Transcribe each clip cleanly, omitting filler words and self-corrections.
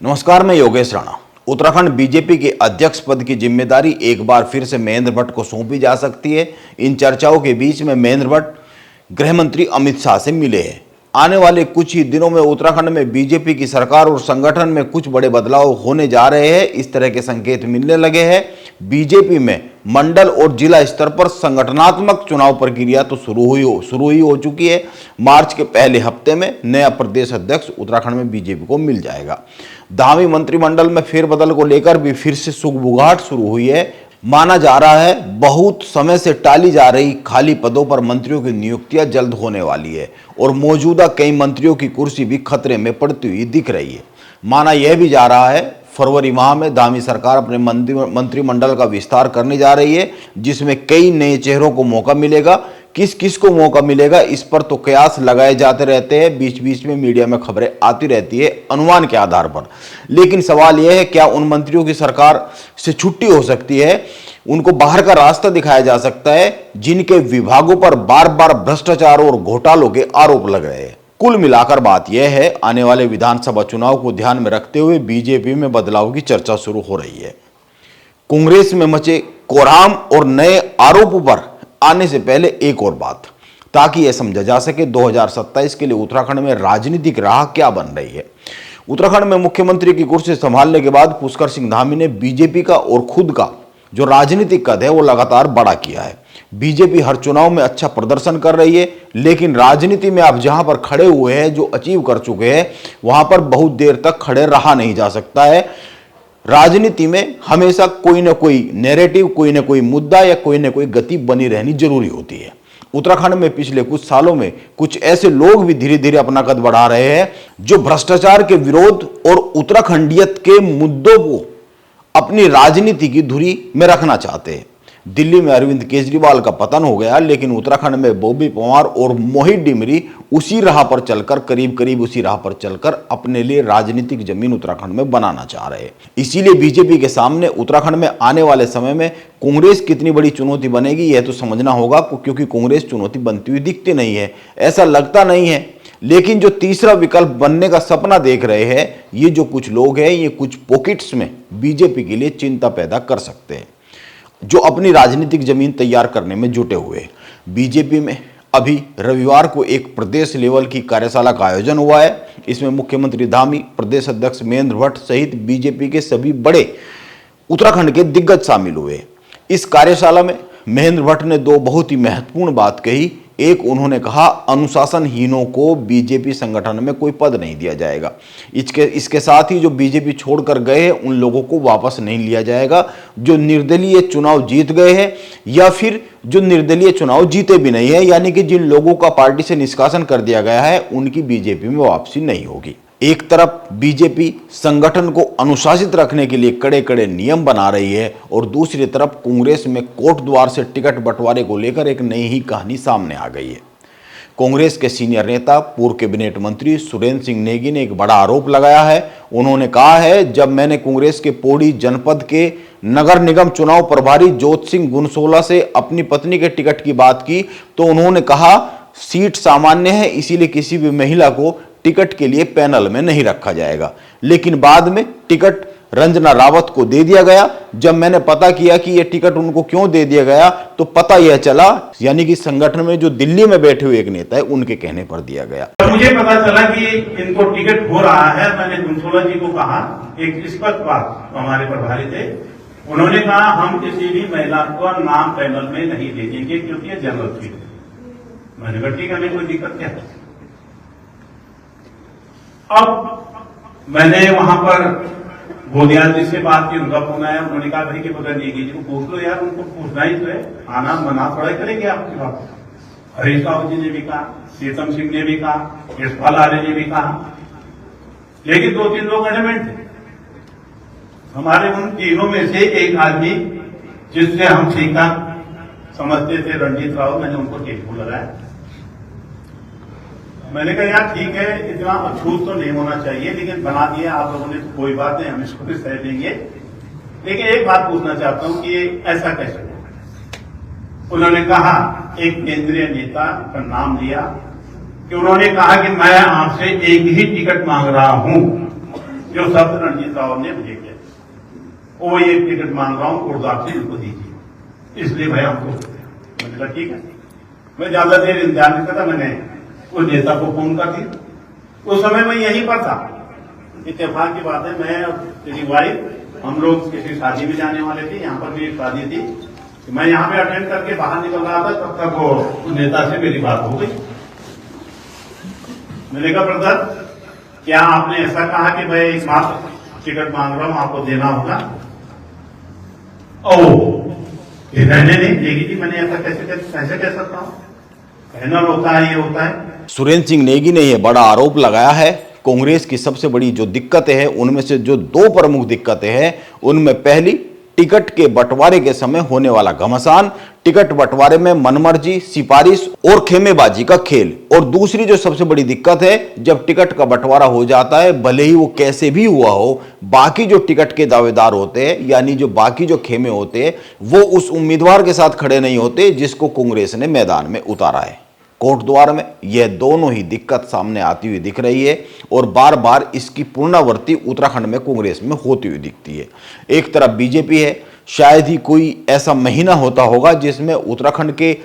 नमस्कार, मैं योगेश राणा। उत्तराखंड बीजेपी के अध्यक्ष पद की जिम्मेदारी एक बार फिर से महेंद्र भट्ट को सौंपी जा सकती है। इन चर्चाओं के बीच में महेंद्र भट्ट गृह मंत्री अमित शाह से मिले हैं। आने वाले कुछ ही दिनों में उत्तराखंड में बीजेपी की सरकार और संगठन में कुछ बड़े बदलाव होने जा रहे हैं, इस तरह के संकेत मिलने लगे हैं। बीजेपी में मंडल और जिला स्तर पर संगठनात्मक चुनाव प्रक्रिया तो शुरू ही हो चुकी है। मार्च के पहले हफ्ते में नया प्रदेश अध्यक्ष उत्तराखंड में बीजेपी को मिल जाएगा। धामी मंत्रिमंडल में फेरबदल को लेकर भी फिर से सुगबुगाहट शुरू हुई है। माना जा रहा है बहुत समय से टाली जा रही खाली पदों पर मंत्रियों की नियुक्तियां जल्द होने वाली है और मौजूदा कई मंत्रियों की कुर्सी भी खतरे में पड़ती हुई दिख रही है। माना यह भी जा रहा है फरवरी माह में धामी सरकार अपने मंत्रिमंडल का विस्तार करने जा रही है, जिसमें कई नए चेहरों को मौका मिलेगा। किस किस को मौका मिलेगा, इस पर तो कयास लगाए जाते रहते हैं, बीच बीच में मीडिया में खबरें आती रहती है अनुमान के आधार पर। लेकिन सवाल यह है, क्या उन मंत्रियों की सरकार से छुट्टी हो सकती है, उनको बाहर का रास्ता दिखाया जा सकता है जिनके विभागों पर बार बार भ्रष्टाचार और घोटालों के आरोप लग रहे हैं। कुल मिलाकर बात यह है, आने वाले विधानसभा चुनाव को ध्यान में रखते हुए बीजेपी में बदलाव की चर्चा शुरू हो रही है। कांग्रेस में मचे कोहराम और नए आरोपों पर आने से पहले एक और बात, ताकि यह समझा जा सके 2027 के लिए उत्तराखंड में राजनीतिक राह क्या बन रही है। उत्तराखंड में मुख्यमंत्री की कुर्सी संभालने के बाद पुष्कर सिंह धामी ने बीजेपी का और खुद का जो राजनीतिक कद है वो लगातार बड़ा किया है। बीजेपी हर चुनाव में अच्छा प्रदर्शन कर रही है, लेकिन राजनीति में आप जहां पर खड़े हुए हैं, जो अचीव कर चुके हैं, वहां पर बहुत देर तक खड़े रहा नहीं जा सकता है। राजनीति में हमेशा कोई ना कोई नैरेटिव, कोई ना कोई मुद्दा या कोई ना कोई गति बनी रहनी जरूरी होती है। उत्तराखंड में पिछले कुछ सालों में कुछ ऐसे लोग भी धीरे धीरे अपना कद बढ़ा रहे हैं जो भ्रष्टाचार के विरोध और उत्तराखंडियत के मुद्दों को अपनी राजनीति की धुरी में रखना चाहते हैं। दिल्ली में अरविंद केजरीवाल का पतन हो गया, लेकिन उत्तराखंड में बॉबी पंवार और मोहित डिमरी उसी राह पर चलकर, करीब करीब उसी राह पर चलकर अपने लिए राजनीतिक जमीन उत्तराखंड में बनाना चाह रहे हैं। इसीलिए बीजेपी के सामने उत्तराखंड में आने वाले समय में कांग्रेस कितनी बड़ी चुनौती बनेगी यह तो समझना होगा, क्योंकि कांग्रेस चुनौती बनती हुई दिखती नहीं है, ऐसा लगता नहीं है। लेकिन जो तीसरा विकल्प बनने का सपना देख रहे हैं, ये जो कुछ लोग हैं, ये कुछ पॉकेट्स में बीजेपी के लिए चिंता पैदा कर सकते हैं, जो अपनी राजनीतिक जमीन तैयार करने में जुटे हुए हैं। बीजेपी में अभी रविवार को एक प्रदेश लेवल की कार्यशाला का आयोजन हुआ है। इसमें मुख्यमंत्री धामी, प्रदेश अध्यक्ष महेंद्र भट्ट सहित बीजेपी के सभी बड़े उत्तराखंड के दिग्गज शामिल हुए। इस कार्यशाला में महेंद्र भट्ट ने दो बहुत ही महत्वपूर्ण बात कही। एक, उन्होंने कहा अनुशासनहीनों को बीजेपी संगठन में कोई पद नहीं दिया जाएगा। इसके साथ ही जो बीजेपी छोड़कर गए हैं उन लोगों को वापस नहीं लिया जाएगा, जो निर्दलीय चुनाव जीत गए हैं या फिर जो निर्दलीय चुनाव जीते भी नहीं है, यानी कि जिन लोगों का पार्टी से निष्कासन कर दिया गया है, उनकी बीजेपी में वापसी नहीं होगी। एक तरफ बीजेपी संगठन को अनुशासित रखने के लिए कड़े कड़े नियम बना रही है और दूसरी तरफ कांग्रेस में कोट द्वार से टिकट बंटवारे को लेकर एक नई ही कहानी सामने आ गई है। कांग्रेस के सीनियर नेता, पूर्व कैबिनेट मंत्री सुरेंद्र सिंह नेगी ने एक बड़ा आरोप लगाया है। उन्होंने कहा है, जब मैंने कांग्रेस के पौड़ी जनपद के नगर निगम चुनाव प्रभारी जोत सिंह गुनसोला से अपनी पत्नी के टिकट की बात की तो उन्होंने कहा सीट सामान्य है, इसीलिए किसी भी महिला को टिकट के लिए पैनल में नहीं रखा जाएगा। लेकिन बाद में टिकट रंजना रावत को दे दिया गया। जब मैंने पता किया कि यह टिकट उनको क्यों दे दिया गया तो पता यह चला, यानी कि संगठन में जो दिल्ली में बैठे हुए एक नेता है उनके कहने पर दिया गया। मुझे पता चला कि इनको टिकट हो रहा है। मैंने गुनसोला जी को कहा, एक स्पष्ट बात, हमारे प्रभारी थे, उन्होंने कहा हम किसी भी महिला को नाम पैनल में नहीं देंगे क्योंकि ये जनरल सीट है। मैंने कहा ठीक है, कोई दिक्कत क्या है। अब मैंने वहां पर गोदियाल जी से बात की, उनका फोन आया, उन्होंने कहा भाई कि पता नहीं जी को पूछ लो यार, उनको पूछना ही तो है, आना मना थोड़ा करेंगे आपकी बात। हरीश राव जी ने भी कहा, सीतम सिंह ने भी कहा, यशपाल आर्य ने भी कहा, लेकिन दो तीन लोग एलिमेंट थे हमारे। उन तीनों में से एक आदमी जिससे हम ठीक समझते थे, रणजीत राव, मैंने उनको टेलीफोन लगाया। मैंने कहा यार ठीक है, इतना अछूत तो नहीं होना चाहिए, लेकिन बना दिया आप लोगों ने, कोई बात नहीं, हम इसको भी सह देंगे। लेकिन एक बात पूछना चाहता हूं कि ये ऐसा कैसे हुआ। उन्होंने कहा, एक केंद्रीय नेता का नाम लिया कि उन्होंने कहा कि मैं आपसे एक ही टिकट मांग रहा हूं, जो शब्द रणजीत राव ने मुझे किया, वो ये टिकट मांग रहा हूँ गुरुद्वार से उनको दीजिए, इसलिए भाई हमको। मैंने कहा ठीक है। मैं ज्यादा देर इंतजार नहीं करता, मैंने उस नेता को फोन कर दिया। उस समय मैं यहीं पर था। इत्तेफाक की बात है, मैं और मेरी वाइफ हम लोग किसी शादी में जाने वाले थे, यहाँ पर भी एक शादी थी। मैं यहाँ पे अटेंड करके बाहर निकल रहा था, तब तक वो नेता से मेरी बात हो गई। मैंने कहा ब्रदर, क्या आपने ऐसा कहा कि भाई एक मात्र टिकट मांग रहा हूं, आपको देना होगा? रहने नहीं देगी जी, मैंने ऐसा कैसे कह सकता हूं? कहना होता है, ये होता है। सुरेंद्र सिंह नेगी ने यह बड़ा आरोप लगाया है। कांग्रेस की सबसे बड़ी जो दिक्कतें हैं उनमें से जो दो प्रमुख दिक्कतें हैं, उनमें पहली टिकट के बंटवारे के समय होने वाला घमासान, टिकट बंटवारे में मनमर्जी, सिफारिश और खेमेबाजी का खेल, और दूसरी जो सबसे बड़ी दिक्कत है, जब टिकट का बंटवारा हो जाता है, भले ही वो कैसे भी हुआ हो, बाकी जो टिकट के दावेदार होते हैं, यानी जो बाकी जो खेमे होते हैं, वो उस उम्मीदवार के साथ खड़े नहीं होते जिसको कांग्रेस ने मैदान में उतारा है। कोर्ट द्वार में यह दोनों ही दिक्कत सामने आती हुई दिख रही है और बार बार इसकी पुनरावृत्ति उत्तराखंड में कांग्रेस में होती हुई दिखती है। एक तरफ बीजेपी है, शायद ही कोई ऐसा महीना होता होगा जिसमें उत्तराखंड के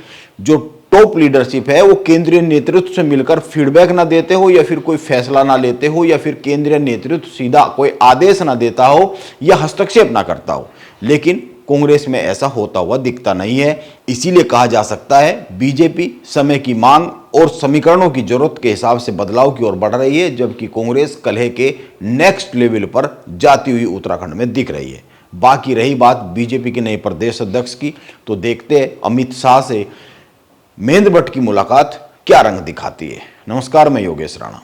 जो टॉप लीडरशिप है वो केंद्रीय नेतृत्व से मिलकर फीडबैक ना देते हो, या फिर कोई फैसला ना लेते हो, या फिर केंद्रीय नेतृत्व सीधा कोई आदेश ना देता हो या हस्तक्षेप ना करता हो। लेकिन कांग्रेस में ऐसा होता हुआ दिखता नहीं है। इसीलिए कहा जा सकता है बीजेपी समय की मांग और समीकरणों की जरूरत के हिसाब से बदलाव की ओर बढ़ रही है, जबकि कांग्रेस कलह के नेक्स्ट लेवल पर जाती हुई उत्तराखंड में दिख रही है। बाकी रही बात बीजेपी के नए प्रदेश अध्यक्ष की, तो देखते हैं अमित शाह से महेंद्र भट्ट की मुलाकात क्या रंग दिखाती है। नमस्कार, मैं योगेश राणा।